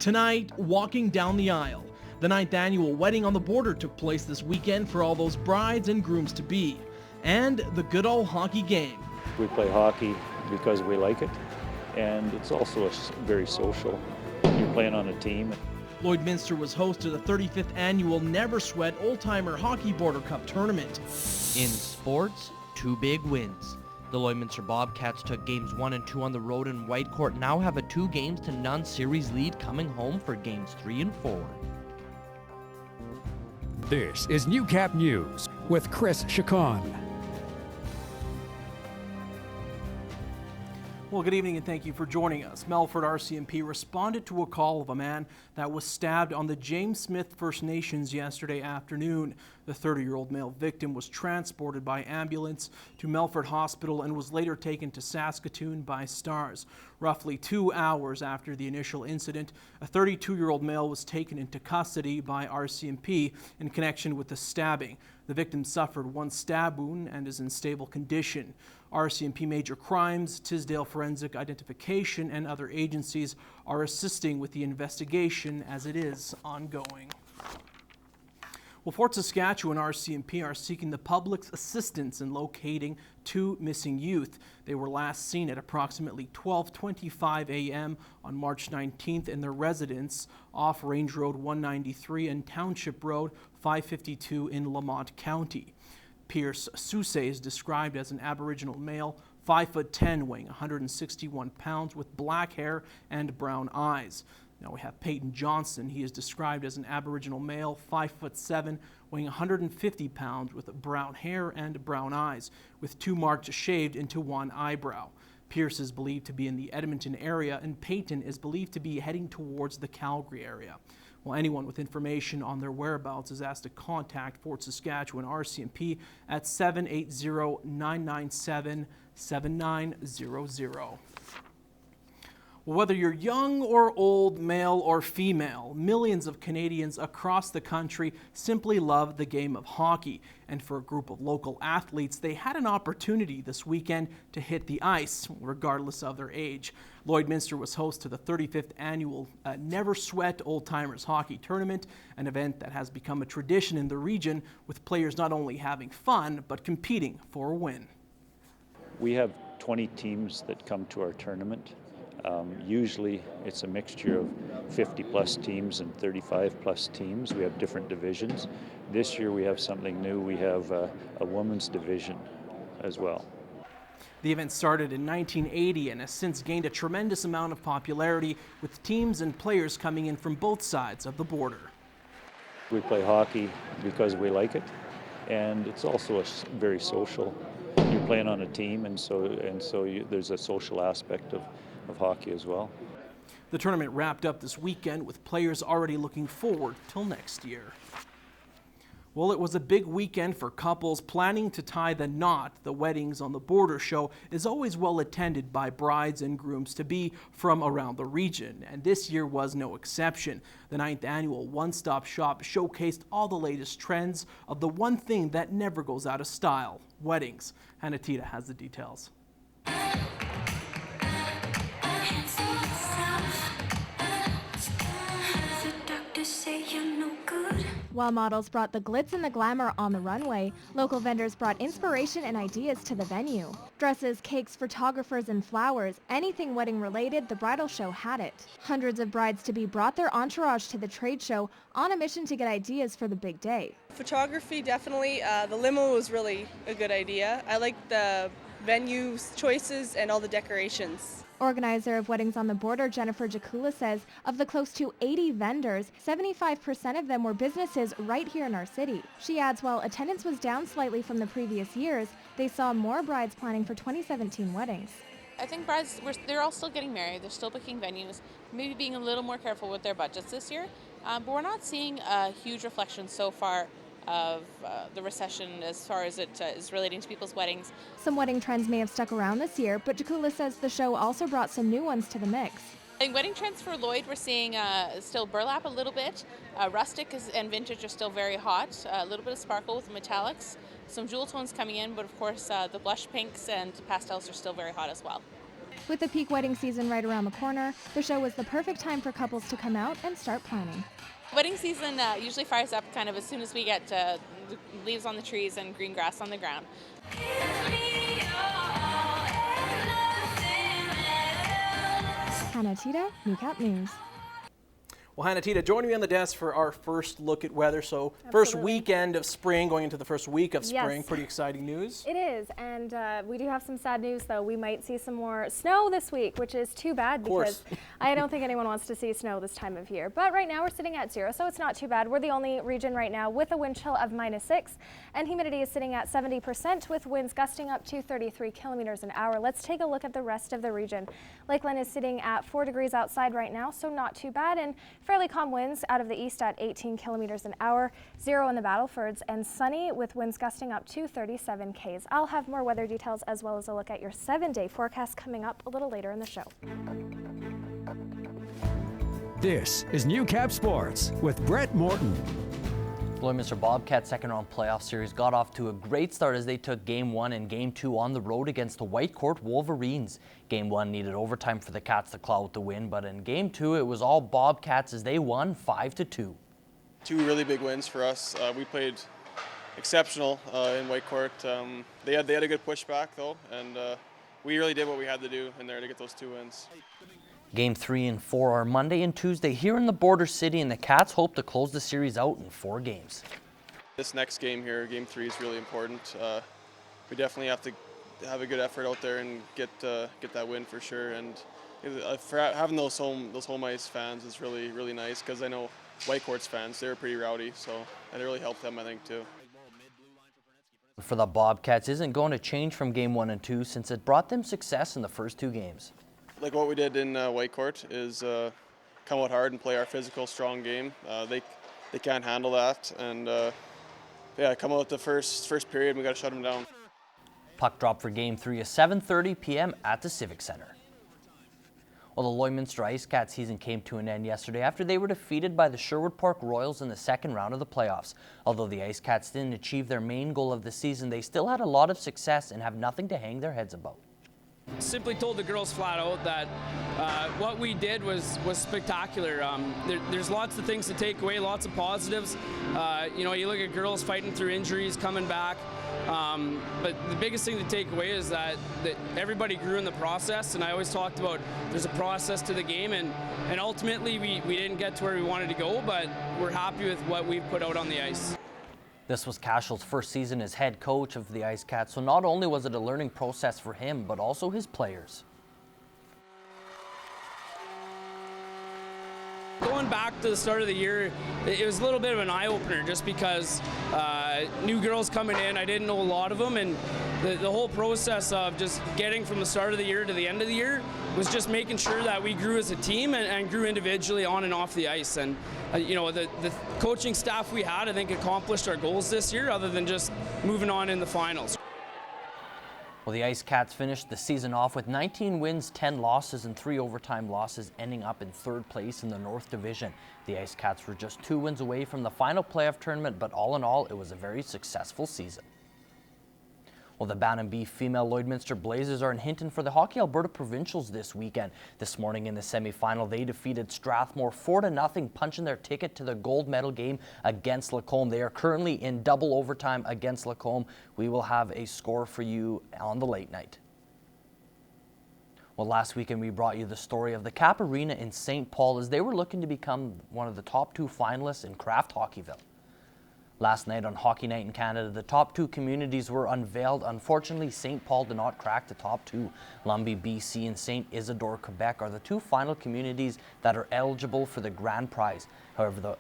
Tonight, walking down the aisle. The 9th annual Wedding on the Border took place this weekend for all those brides and grooms-to-be. And the good old hockey game. We play hockey because we like it, and it's also very social. You're playing on a team. Lloydminster was host to the 35th annual Never Sweat Old-Timer Hockey Border Cup Tournament. In sports, 2 big wins. The Lloydminster Bobcats took games 1 and 2 on the road in Whitecourt, now have a 2-games-to-none series lead coming home for games 3 and 4. This is Newcap News with Chris Chacon. Well, good evening and thank you for joining us. Melfort RCMP responded to a call of a man that was stabbed on the James Smith First Nations yesterday afternoon. The 30-year-old male victim was transported by ambulance to Melfort Hospital and was later taken to Saskatoon by STARS. Roughly 2 hours after the initial incident, a 32-year-old male was taken into custody by RCMP in connection with the stabbing. The victim suffered 1 stab wound and is in stable condition. RCMP Major Crimes, Tisdale Forensic Identification, and other agencies are assisting with the investigation as it is ongoing. Well, Fort Saskatchewan RCMP are seeking the public's assistance in locating 2 missing youth. They were last seen at approximately 12:25 a.m. on March 19th in their residence off Range Road 193 and Township Road 552 in Lamont County. Pierce Sousa is described as an Aboriginal male, 5'10", weighing 161 pounds, with black hair and brown eyes. Now we have Peyton Johnson. He is described as an Aboriginal male, 5'7", weighing 150 pounds, with brown hair and brown eyes, with 2 marks shaved into 1 eyebrow. Pierce is believed to be in the Edmonton area, and Peyton is believed to be heading towards the Calgary area. Well, anyone with information on their whereabouts is asked to contact Fort Saskatchewan RCMP at 780-997-7900. Well, whether you're young or old, male or female, millions of Canadians across the country simply love the game of hockey. And for a group of local athletes, they had an opportunity this weekend to hit the ice, regardless of their age. Lloydminster was host to the 35th annual Never Sweat Old-Timers Hockey Tournament, an event that has become a tradition in the region, with players not only having fun, but competing for a win. We have 20 teams that come to our tournament. Usually it's a mixture of 50-plus teams and 35-plus teams. We have different divisions. This year we have something new. We have a women's division as well. The event started in 1980 and has since gained a tremendous amount of popularity, with teams and players coming in from both sides of the border. We play hockey because we like it, and it's also very social. You're playing on a team, and so there's a social aspect of hockey as well. The tournament wrapped up this weekend with players already looking forward till next year. Well, it was a big weekend for couples planning to tie the knot. The Weddings on the Border show is always well attended by brides and grooms-to-be from around the region, and this year was no exception. The 9th annual one-stop shop showcased all the latest trends of the one thing that never goes out of style: weddings. Hannah Tita has the details. While models brought the glitz and the glamour on the runway, local vendors brought inspiration and ideas to the venue. Dresses, cakes, photographers, and flowers, anything wedding related, the bridal show had it. Hundreds of brides-to-be brought their entourage to the trade show on a mission to get ideas for the big day. Photography, definitely. The limo was really a good idea. I like the venue choices and all the decorations. Organizer of Weddings on the Border, Jennifer Jakula, says of the close to 80 vendors, 75% of them were businesses right here in our city. She adds while attendance was down slightly from the previous years, they saw more brides planning for 2017 weddings. I think brides, they're all still getting married, they're still booking venues, maybe being a little more careful with their budgets this year, but we're not seeing a huge reflection so far of the recession as far as it is relating to people's weddings. Some wedding trends may have stuck around this year, but Jakula says the show also brought some new ones to the mix. I think wedding trends for Lloyd, we're seeing still burlap a little bit. Rustic and vintage are still very hot. A little bit of sparkle with metallics. Some jewel tones coming in, but of course the blush pinks and pastels are still very hot as well. With the peak wedding season right around the corner, the show was the perfect time for couples to come out and start planning. Wedding season usually fires up kind of as soon as we get leaves on the trees and green grass on the ground. Hannah Tita, Newcap News. Well, Hannah Tita, joining me on the desk for our first look at weather. So first weekend of spring, going into the first week of spring. Yes. Pretty exciting news. It is, and we do have some sad news though. We might see some more snow this week, which is too bad because I don't think anyone wants to see snow this time of year. But right now we're sitting at 0, so it's not too bad. We're the only region right now with a wind chill of -6, and humidity is sitting at 70% with winds gusting up to 33 kilometers an hour. Let's take a look at the rest of the region. Lakeland is sitting at 4 degrees outside right now, so not too bad, and fairly calm winds out of the east at 18 kilometers an hour, 0 in the Battlefords, and sunny with winds gusting up to 37 Ks. I'll have more weather details as well as a look at your 7-day forecast coming up a little later in the show. This is Newcap Sports with Brett Morton. Lloydminster Bobcats second round playoff series got off to a great start as they took Game 1 and Game 2 on the road against the Whitecourt Wolverines. Game 1 needed overtime for the Cats to claw out the win, but in Game 2 it was all Bobcats as they won 5-2. Two really big wins for us. We played exceptional in Whitecourt. They had a good pushback though, and we really did what we had to do in there to get those 2 wins. Game 3 and 4 are Monday and Tuesday here in the border city, and the Cats hope to close the series out in 4 games. This next game here, Game 3, is really important. We definitely have to have a good effort out there and get that win for sure. And for having those home ice fans is really nice because I know Whitecourt's fans, they were pretty rowdy, so it really helped them I think too. For the Bobcats isn't going to change from Game 1 and 2 since it brought them success in the first 2 games. Like what we did in Whitecourt is come out hard and play our physical, strong game. They can't handle that, and come out the first period and we got to shut them down. Puck drop for Game 3 is 7:30 p.m. at the Civic Center. Well, the Lloydminster Icecats season came to an end yesterday after they were defeated by the Sherwood Park Royals in the second round of the playoffs. Although the Icecats didn't achieve their main goal of the season, they still had a lot of success and have nothing to hang their heads about. Simply told the girls flat out that what we did was spectacular. There's lots of things to take away, lots of positives. You look at girls fighting through injuries, coming back. But the biggest thing to take away is that everybody grew in the process, and I always talked about there's a process to the game, and ultimately we didn't get to where we wanted to go, but we're happy with what we've put out on the ice. This was Cashel's first season as head coach of the Icecats, so not only was it a learning process for him, but also his players. Going back to the start of the year, it was a little bit of an eye-opener just because new girls coming in, I didn't know a lot of them, and the whole process of just getting from the start of the year to the end of the year was just making sure that we grew as a team and grew individually on and off the ice. And the coaching staff we had, I think, accomplished our goals this year other than just moving on in the finals. Well, the Icecats finished the season off with 19 wins, 10 losses, and 3 overtime losses, ending up in 3rd place in the North Division. The Icecats were just 2 wins away from the final playoff tournament, but all in all, it was a very successful season. Well, the Bantam B female Lloydminster Blazers are in Hinton for the Hockey Alberta Provincials this weekend. This morning in the semi-final, they defeated Strathmore 4-0, punching their ticket to the gold medal game against Lacombe. They are currently in double overtime against Lacombe. We will have a score for you on the late night. Well, last weekend we brought you the story of the Cap Arena in St. Paul as they were looking to become one of the top 2 finalists in Kraft Hockeyville. Last night on Hockey Night in Canada, the top 2 communities were unveiled. Unfortunately, St. Paul did not crack the top 2. Lumbee, BC, and St. Isidore, Quebec are the 2 final communities that are eligible for the grand prize. However, the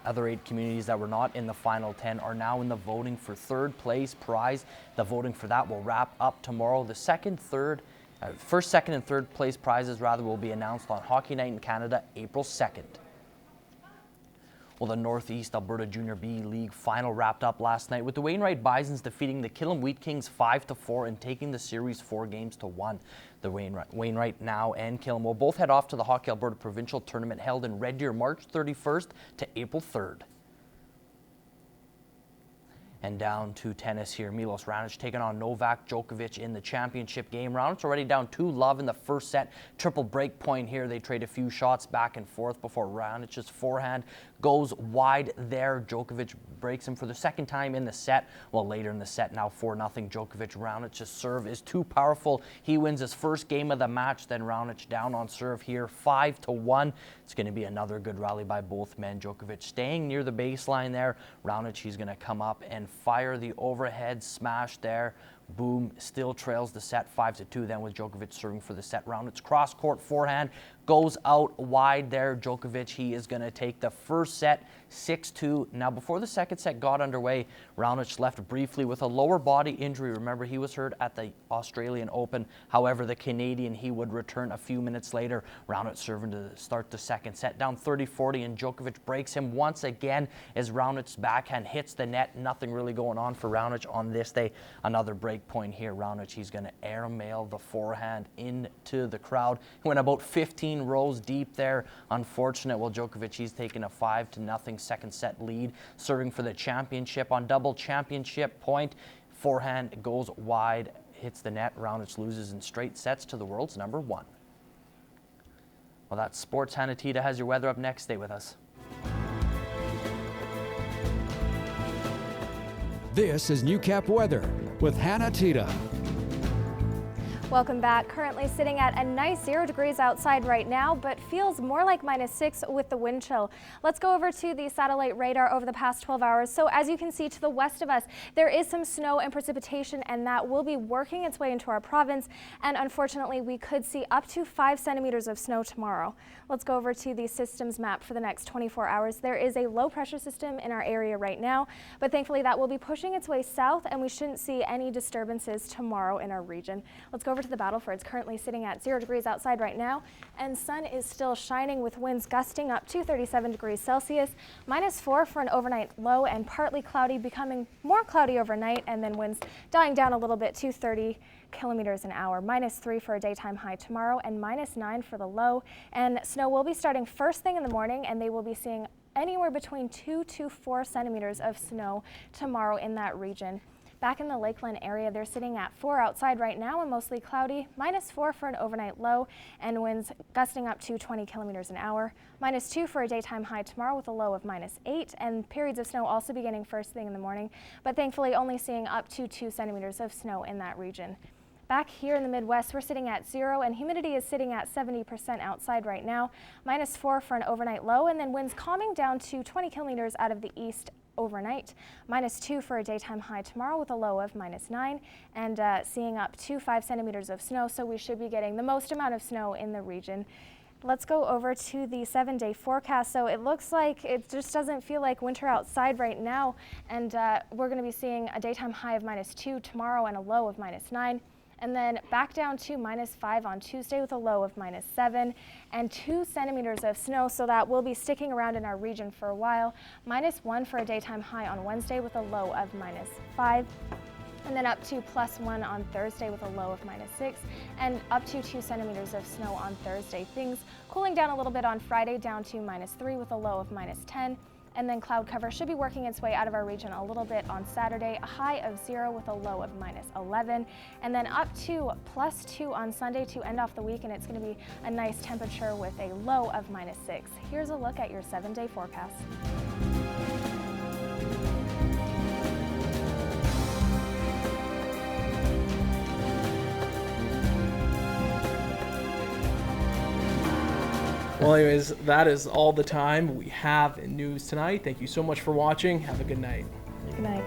other 8 communities that were not in the final 10 are now in the voting for 3rd place prize. The voting for that will wrap up tomorrow. The first, second, and 3rd place prizes will be announced on Hockey Night in Canada, April 2nd. Well, the Northeast Alberta Junior B League final wrapped up last night with the Wainwright Bisons defeating the Killam Wheat Kings 5-4 and taking the series 4-1. The Wainwright now and Killam will both head off to the Hockey Alberta Provincial Tournament held in Red Deer March 31st to April 3rd. And down to tennis here, Milos Raonic taking on Novak Djokovic in the championship game. Raonic already down 2-love in the first set. Triple break point here. They trade a few shots back and forth before Raonic's forehand goes wide there. Djokovic breaks him for the second time in the set. Well, later in the set, now 4-0 Djokovic. Raonic's serve is too powerful. He wins his first game of the match. Then Raonic down on serve here, 5-1. It's going to be another good rally by both men. Djokovic staying near the baseline there. Raonic, he's going to come up and fire the overhead smash there. Boom, still trails the set 5-2 then with Djokovic serving for the set. Raunic's cross-court forehand goes out wide there. Djokovic, he is going to take the first set 6-2. Now, before the second set got underway, Raonic left briefly with a lower body injury. Remember, he was hurt at the Australian Open. However, the Canadian, he would return a few minutes later. Raonic serving to start the second set, down 30-40, and Djokovic breaks him once again as Raunic's backhand hits the net. Nothing really going on for Raonic on this day. Another break point here. Raonic, he's going to airmail the forehand into the crowd. He went about 15 rows deep there. Unfortunate. Well, Djokovic, he's taking a 5-0 second set lead, serving for the championship on double championship point. Forehand goes wide, hits the net. Raonic loses in straight sets to the world's number 1. Well, that's sports. Hannah Tita has your weather up next. Stay with us. This is Newcap weather with Hannah Tita. Welcome back. Currently sitting at a nice 0 degrees outside right now, but feels more like -6 with the wind chill. Let's go over to the satellite radar over the past 12 hours. So as you can see to the west of us, there is some snow and precipitation, and that will be working its way into our province. And unfortunately, we could see up to 5 centimeters of snow tomorrow. Let's go over to the systems map for the next 24 hours. There is a low pressure system in our area right now, but thankfully that will be pushing its way south, and we shouldn't see any disturbances tomorrow in our region. Let's go over to the Battleford. It's currently sitting at 0 degrees outside right now, and sun is still shining with winds gusting up to 37 degrees Celsius. -4 for an overnight low, and partly cloudy, becoming more cloudy overnight, and then winds dying down a little bit to 30 kilometers an hour. -3 for a daytime high tomorrow, and -9 for the low. And snow will be starting first thing in the morning, and they will be seeing anywhere between 2 to 4 centimeters of snow tomorrow in that region. Back in the Lakeland area, they're sitting at 4 outside right now and mostly cloudy. -4 for an overnight low, and winds gusting up to 20 kilometers an hour. -2 for a daytime high tomorrow with a low of -8, and periods of snow also beginning first thing in the morning, but thankfully only seeing up to 2 centimeters of snow in that region. Back here in the Midwest, we're sitting at 0, and humidity is sitting at 70% outside right now. -4 for an overnight low, and then winds calming down to 20 kilometers out of the east overnight. -2 for a daytime high tomorrow with a low of -9, and seeing up to 5 centimeters of snow, so we should be getting the most amount of snow in the region. Let's go over to the 7-day forecast. So it looks like it just doesn't feel like winter outside right now, and we're going to be seeing a daytime high of -2 tomorrow and a low of -9. And then back down to -5 on Tuesday with a low of -7 and 2 centimeters of snow, so that will be sticking around in our region for a while. -1 for a daytime high on Wednesday with a low of -5. And then up to +1 on Thursday with a low of -6, and up to 2 centimeters of snow on Thursday. Things cooling down a little bit on Friday, down to -3 with a low of -10. And then cloud cover should be working its way out of our region a little bit on Saturday, a high of 0 with a low of -11, and then up to +2 on Sunday to end off the week, and it's going to be a nice temperature with a low of -6. Here's a look at your 7-day forecast. Well, anyways, that is all the time we have in news tonight. Thank you so much for watching. Have a good night. Good night.